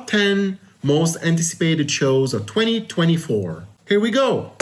10 most anticipated shows of 2024. Here we go!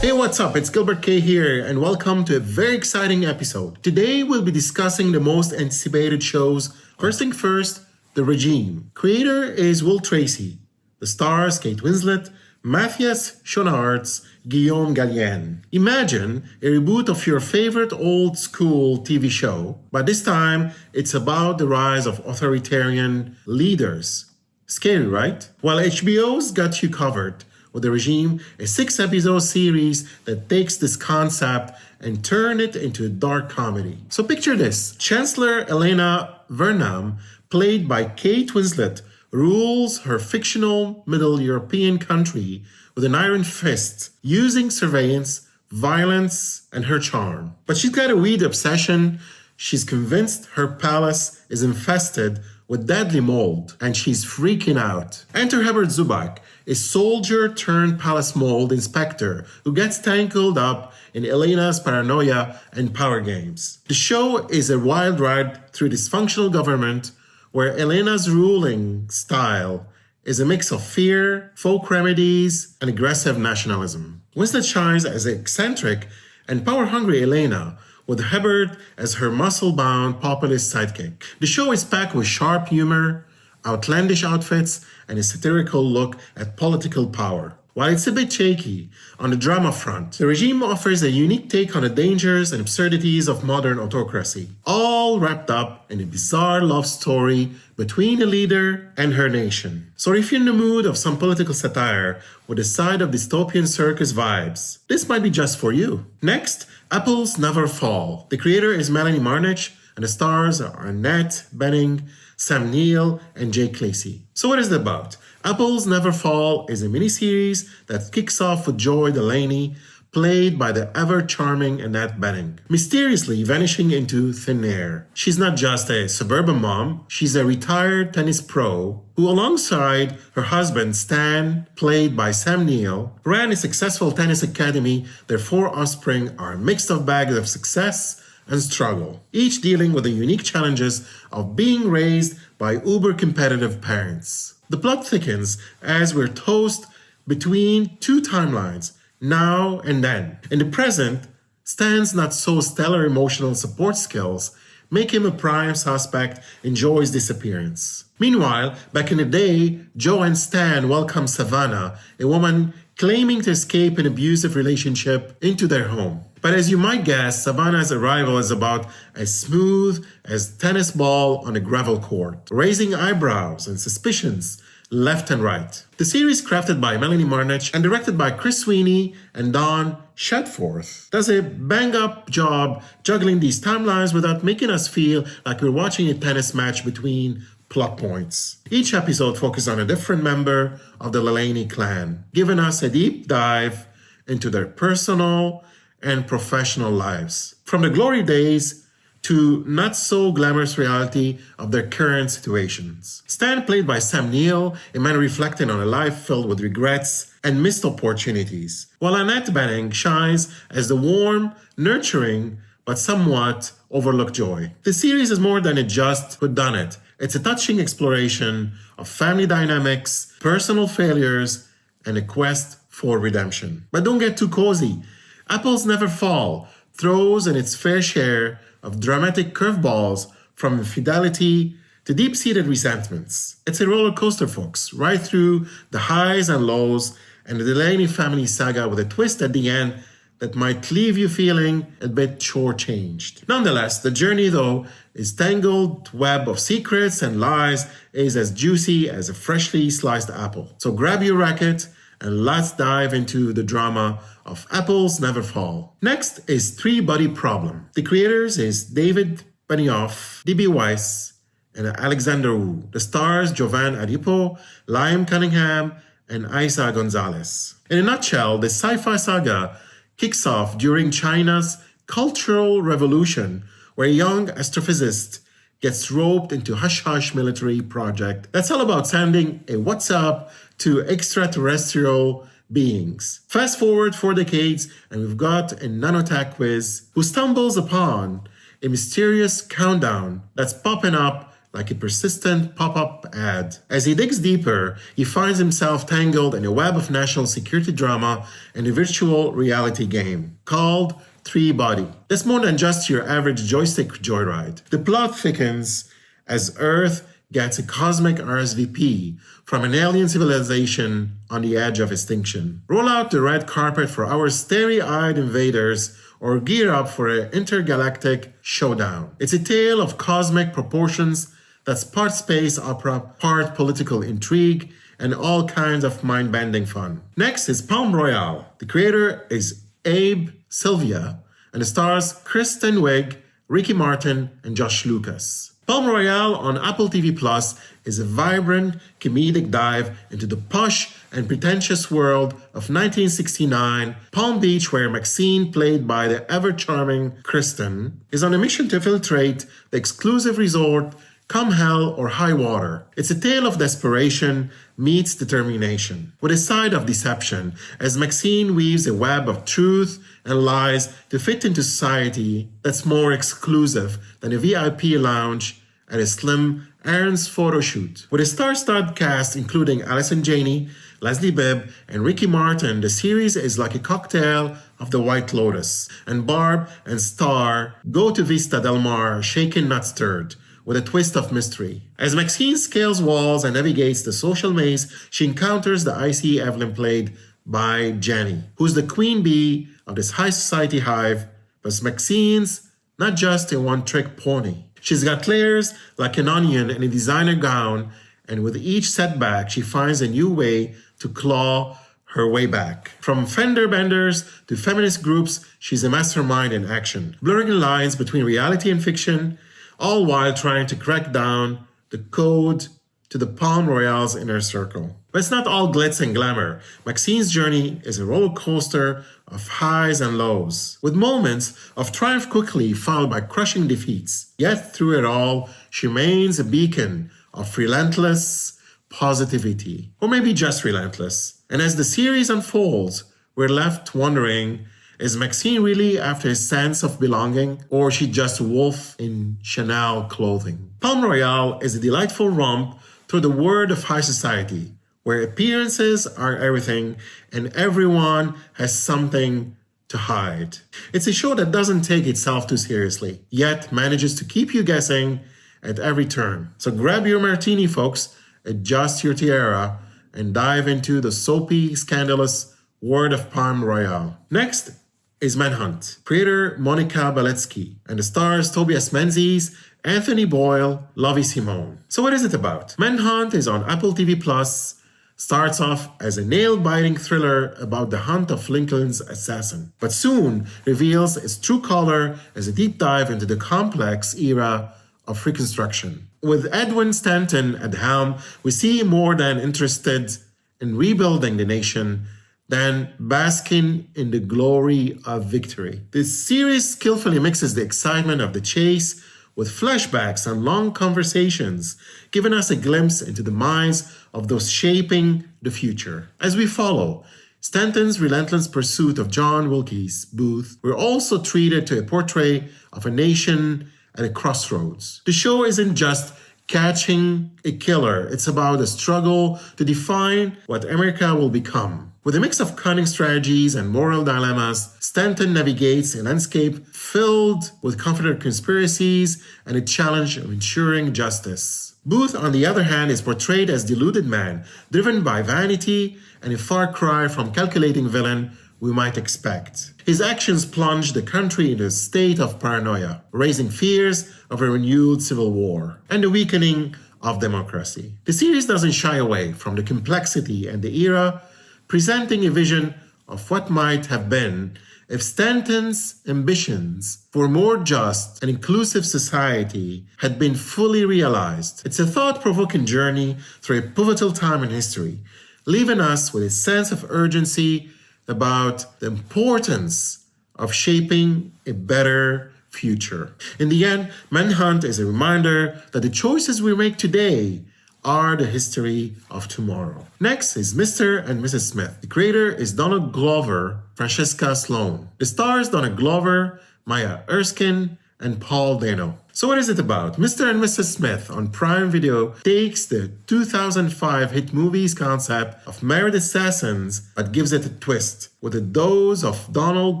Hey, what's up? It's Gilbert.K here, and welcome to a very exciting episode. Today, we'll be discussing the most anticipated shows. First thing first, The Regime. Creator is Will Tracy. The stars, Kate Winslet, Matthias Schoenaerts, Guillaume Gallienne. Imagine a reboot of your favorite old school TV show, but this time it's about the rise of authoritarian leaders. Scary, right? Well, HBO's got you covered with The Regime, a 6-episode series that takes this concept and turn it into a dark comedy. So picture this. Chancellor Elena Vernam, played by Kate Winslet, rules her fictional Middle European country with an iron fist, using surveillance, violence, and her charm. But she's got a weird obsession. She's convinced her palace is infested with deadly mold, and she's freaking out. Enter Herbert Zubak, a soldier-turned-palace mold inspector who gets tangled up in Elena's paranoia and power games. The show is a wild ride through dysfunctional government where Elena's ruling style is a mix of fear, folk remedies, and aggressive nationalism. Winslet shines as an eccentric and power-hungry Elena, with Herbert as her muscle-bound populist sidekick. The show is packed with sharp humor, outlandish outfits, and a satirical look at political power. While it's a bit shaky on the drama front, The Regime offers a unique take on the dangers and absurdities of modern autocracy, all wrapped up in a bizarre love story between a leader and her nation. So if you're in the mood of some political satire with a side of dystopian circus vibes, this might be just for you. Next, Apples Never Fall. The creator is Melanie Marnich, and the stars are Annette Bening, Sam Neill, and Jake Lacy. So what is it about? Apples Never Fall is a miniseries that kicks off with Joy Delaney, played by the ever-charming Annette Bening, mysteriously vanishing into thin air. She's not just a suburban mom, she's a retired tennis pro who, alongside her husband Stan, played by Sam Neill, ran a successful tennis academy. Their 4 offspring are a mixed of bags of success and struggle, each dealing with the unique challenges of being raised by uber-competitive parents. The plot thickens as we're tossed between 2 timelines, now and then. In the present, Stan's not-so-stellar emotional support skills make him a prime suspect in Joy's disappearance. Meanwhile, back in the day, Joe and Stan welcome Savannah, a woman claiming to escape an abusive relationship, into their home. But as you might guess, Savannah's arrival is about as smooth as tennis ball on a gravel court, raising eyebrows and suspicions left and right. The series, crafted by Melanie Marnich and directed by Chris Sweeney and Don Shedforth, does a bang-up job juggling these timelines without making us feel like we're watching a tennis match between plot points. Each episode focuses on a different member of the Delaney clan, giving us a deep dive into their personal and professional lives, from the glory days to not-so-glamorous reality of their current situations. Stan, played by Sam Neill, a man reflecting on a life filled with regrets and missed opportunities, while Annette Bening shines as the warm, nurturing, but somewhat overlooked Joy. The series is more than a just whodunit. It's a touching exploration of family dynamics, personal failures, and a quest for redemption. But don't get too cozy. Apples Never Fall throws in its fair share of dramatic curveballs, from infidelity to deep-seated resentments. It's a roller coaster, folks, right through the highs and lows and the Delaney family saga, with a twist at the end that might leave you feeling a bit shortchanged. Nonetheless, the journey, though, is tangled web of secrets and lies, is as juicy as a freshly sliced apple. So grab your racket and let's dive into the drama of Apples Never Fall. Next is Three Body Problem. The creators is David Benioff, D.B. Weiss, and Alexander Wu. The stars Jovan Adipo, Liam Cunningham, and Isa Gonzalez. In a nutshell, the sci-fi saga kicks off during China's Cultural Revolution, where a young astrophysicist gets roped into hush-hush military project that's all about sending a WhatsApp to extraterrestrial beings. Fast forward 4 decades, and we've got a nanotech quiz who stumbles upon a mysterious countdown that's popping up like a persistent pop-up ad. As he digs deeper, he finds himself tangled in a web of national security drama and a virtual reality game called 3-Body. That's more than just your average joystick joyride. The plot thickens as Earth gets a cosmic RSVP from an alien civilization on the edge of extinction. Roll out the red carpet for our starry-eyed invaders or gear up for an intergalactic showdown. It's a tale of cosmic proportions that's part space opera, part political intrigue, and all kinds of mind-bending fun. Next is Palm Royale. The creator is Abe Sylvia, and it stars Kristen Wiig, Ricky Martin, and Josh Lucas. Palm Royale on Appletv+ is a vibrant, comedic dive into the posh and pretentious world of 1969 Palm Beach, where Maxine, played by the ever-charming Kristen, is on a mission to infiltrate the exclusive resort come hell or high water. It's a tale of desperation meets determination, with a side of deception, as Maxine weaves a web of truth and lies to fit into society that's more exclusive than a VIP lounge at a slim Aaron's photo shoot. With a star-studded cast including Allison Janney, Leslie Bibb, and Ricky Martin, the series is like a cocktail of the White Lotus, and Barb and Star go to Vista Del Mar shaken not stirred, with a twist of mystery. As Maxine scales walls and navigates the social maze, she encounters the icy Evelyn, played by Jenny, who's the queen bee of this high society hive, but Maxine's not just a one-trick pony. She's got layers like an onion in a designer gown, and with each setback, she finds a new way to claw her way back. From fender benders to feminist groups, she's a mastermind in action, blurring the lines between reality and fiction, all while trying to crack down the code to the Palm Royale's inner circle. But it's not all glitz and glamour. Maxine's journey is a roller coaster of highs and lows, with moments of triumph quickly followed by crushing defeats. Yet through it all, she remains a beacon of relentless positivity, or maybe just relentless. And as the series unfolds, we're left wondering, is Maxine really after a sense of belonging, or is she just a wolf in Chanel clothing? Palm Royale is a delightful romp through the world of high society, where appearances are everything and everyone has something to hide. It's a show that doesn't take itself too seriously, yet manages to keep you guessing at every turn. So grab your martini, folks, adjust your tiara, and dive into the soapy, scandalous world of Palm Royale. Next is Manhunt. Creator Monica Beletsky, and the stars Tobias Menzies, Anthony Boyle, Lovie Simone. So what is it about? Manhunt is on Appletv+, starts off as a nail-biting thriller about the hunt of Lincoln's assassin, but soon reveals its true color as a deep dive into the complex era of Reconstruction. With Edwin Stanton at the helm, we see more than interested in rebuilding the nation than basking in the glory of victory. This series skillfully mixes the excitement of the chase with flashbacks and long conversations, giving us a glimpse into the minds of those shaping the future. As we follow Stanton's relentless pursuit of John Wilkes Booth, we're also treated to a portrait of a nation at a crossroads. The show isn't just catching a killer, it's about the struggle to define what America will become. With a mix of cunning strategies and moral dilemmas, Stanton navigates a landscape filled with Confederate conspiracies and a challenge of ensuring justice. Booth, on the other hand, is portrayed as a deluded man, driven by vanity and a far cry from calculating villain we might expect. His actions plunge the country into a state of paranoia, raising fears of a renewed civil war and the weakening of democracy. The series doesn't shy away from the complexity and the era, presenting a vision of what might have been if Stanton's ambitions for a more just and inclusive society had been fully realized. It's a thought-provoking journey through a pivotal time in history, leaving us with a sense of urgency about the importance of shaping a better future. In the end, Manhunt is a reminder that the choices we make today are the history of tomorrow. Next is Mr. and Mrs. Smith. The creator is Donald Glover, Francesca Sloan. The stars Donald Glover, Maya Erskine, and Paul Dano. So what is it about? Mr. and Mrs. Smith on Prime Video takes the 2005 hit movie's concept of married assassins but gives it a twist with a dose of Donald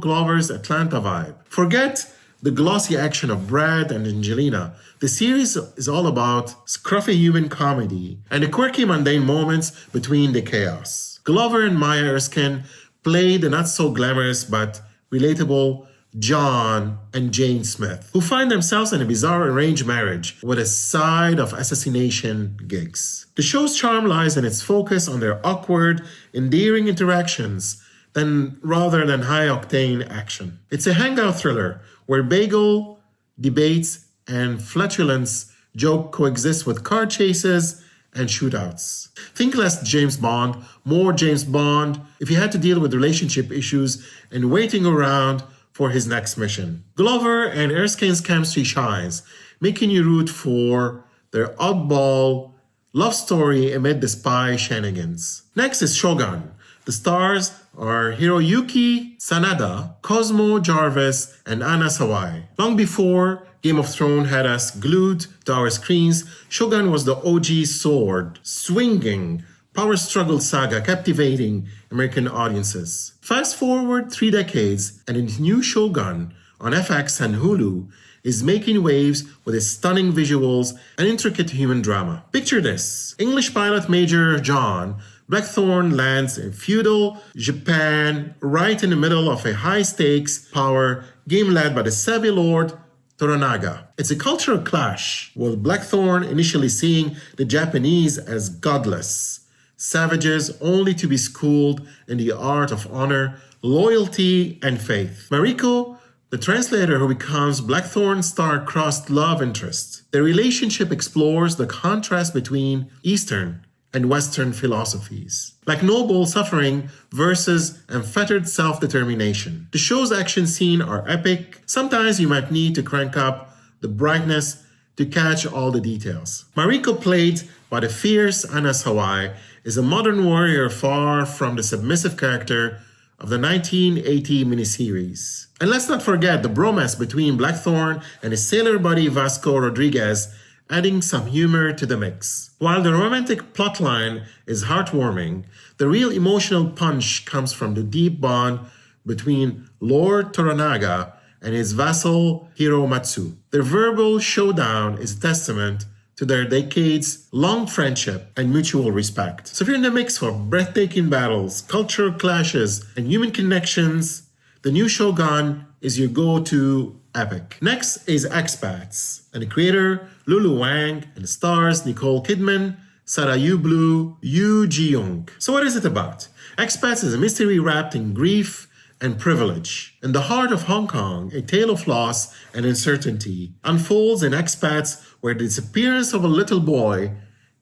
Glover's Atlanta vibe. Forget the glossy action of Brad and Angelina. The series is all about scruffy human comedy and the quirky mundane moments between the chaos. Glover and Maya Erskine play the not-so-glamorous but relatable John and Jane Smith, who find themselves in a bizarre arranged marriage with a side of assassination gigs. The show's charm lies in its focus on their awkward, endearing interactions rather than high-octane action. It's a hangout thriller where bagel, debates, and flatulence joke coexist with car chases and shootouts. Think less James Bond, more James Bond if you had to deal with relationship issues and waiting around for his next mission. Glover and Erskine's chemistry shines, making you root for their oddball love story amid the spy shenanigans. Next is Shogun. The stars are Hiroyuki Sanada, Cosmo Jarvis, and Anna Sawai. Long before Game of Thrones had us glued to our screens, Shogun was the OG sword-swinging power struggle saga captivating American audiences. Fast forward 3 decades, and a new Shogun on FX and Hulu is making waves with its stunning visuals and intricate human drama. Picture this: English pilot Major John Blackthorne lands in feudal Japan right in the middle of a high-stakes power game led by the savvy Lord Toranaga. It's a cultural clash, with Blackthorne initially seeing the Japanese as godless savages only to be schooled in the art of honor, loyalty, and faith. Mariko, the translator who becomes Blackthorne's star-crossed love interest. The relationship explores the contrast between Eastern and Western philosophies, like noble suffering versus unfettered self-determination. The show's action scenes are epic. Sometimes you might need to crank up the brightness to catch all the details. Mariko, played by the fierce Anna Sawai, is a modern warrior far from the submissive character of the 1980 miniseries. And let's not forget the bromance between Blackthorne and his sailor buddy Vasco Rodriguez, adding some humor to the mix. While the romantic plotline is heartwarming, the real emotional punch comes from the deep bond between Lord Toranaga and his vassal Hiromatsu. Their verbal showdown is a testament to their decades-long friendship and mutual respect. So if you're in the mix for breathtaking battles, cultural clashes, and human connections, the new Shogun is your go-to epic. Next is Expats, and the creator Lulu Wang, and the stars Nicole Kidman, Sarayu Blue, Yoo Ji-young. So what is it about? Expats is a mystery wrapped in grief and privilege. In the heart of Hong Kong, a tale of loss and uncertainty unfolds in Expats, where the disappearance of a little boy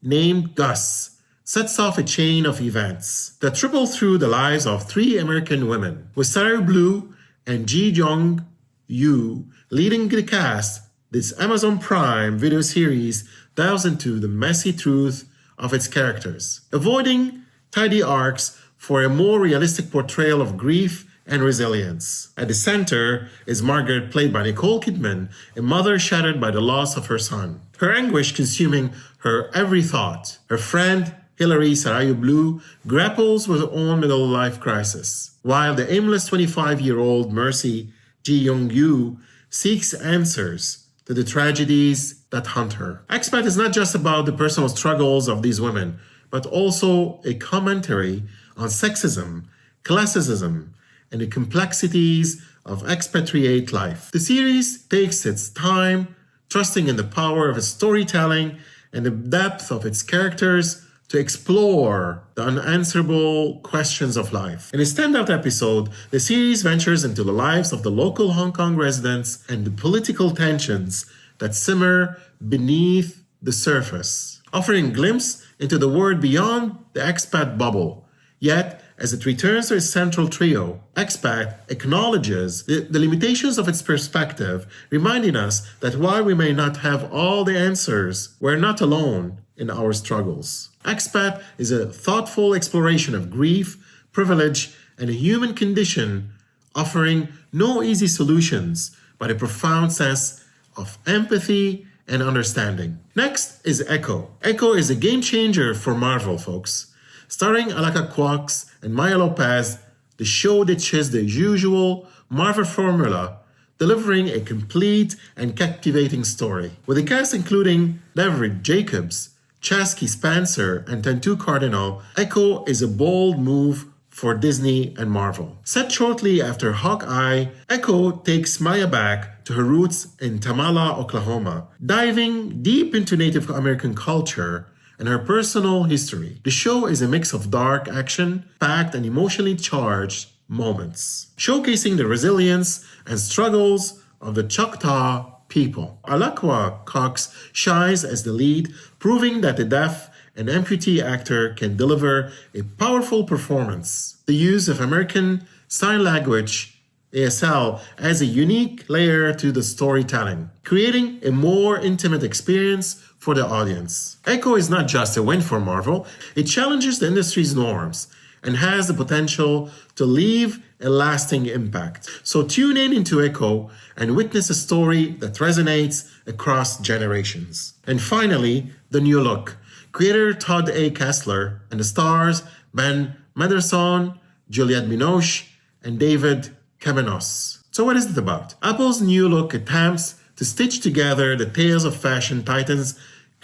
named Gus sets off a chain of events that triple through the lives of 3 American women. With Sarayu Blue and Ji Jong Yoo leading the cast, this Amazon Prime video series delves into the messy truth of its characters, avoiding tidy arcs for a more realistic portrayal of grief and resilience. At the center is Margaret, played by Nicole Kidman, a mother shattered by the loss of her son, her anguish consuming her every thought. Her friend, Hilary Sarayu Blue, grapples with her own middle-life crisis, while the aimless 25-year-old Mercy Ji-young-yoo seeks answers to the tragedies that haunt her. Expat is not just about the personal struggles of these women, but also a commentary on sexism, classism, and the complexities of expatriate life. The series takes its time, trusting in the power of its storytelling and the depth of its characters to explore the unanswerable questions of life. In a standout episode, the series ventures into the lives of the local Hong Kong residents and the political tensions that simmer beneath the surface, offering a glimpse into the world beyond the expat bubble. Yet, as it returns to its central trio, Expat acknowledges the limitations of its perspective, reminding us that while we may not have all the answers, we're not alone in our struggles. Expat is a thoughtful exploration of grief, privilege, and a human condition, offering no easy solutions, but a profound sense of empathy and understanding. Next is Echo. Echo is a game changer for Marvel, folks. Starring Alaka Quox and Maya Lopez, the show ditches the usual Marvel formula, delivering a complete and captivating story. With a cast including David Jacobs, Chasky Spencer, and Tantu Cardinal, Echo is a bold move for Disney and Marvel. Set shortly after Hawkeye, Echo takes Maya back to her roots in Tamala, Oklahoma, diving deep into Native American culture and her personal history. The show is a mix of dark action, packed and emotionally charged moments, showcasing the resilience and struggles of the Choctaw people. Alakwa Cox shines as the lead, proving that the deaf and amputee actor can deliver a powerful performance. The use of American Sign Language, ASL, adds a unique layer to the storytelling, creating a more intimate experience for the audience. Echo is not just a win for Marvel, it challenges the industry's norms and has the potential to leave a lasting impact. So tune in into Echo and witness a story that resonates across generations. And finally, the new look. Creator Todd A. Kessler and the stars Ben Mendelsohn, Juliette Binoche, and David Kamenos. So what is it about? Apple's new look attempts to stitch together the tales of fashion titans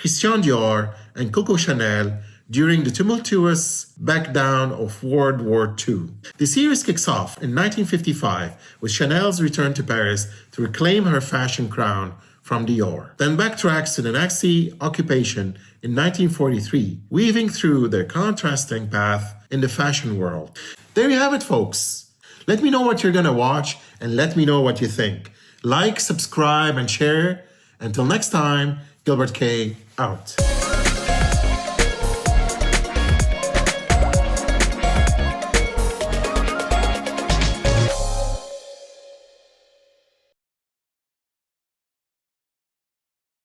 Christian Dior and Coco Chanel during the tumultuous backdown of World War II. The series kicks off in 1955 with Chanel's return to Paris to reclaim her fashion crown from Dior, then backtracks to the Nazi occupation in 1943, weaving through their contrasting path in the fashion world. There you have it, folks. Let me know what you're gonna watch and let me know what you think. Like, subscribe, and share. Until next time, Gilbert.K out.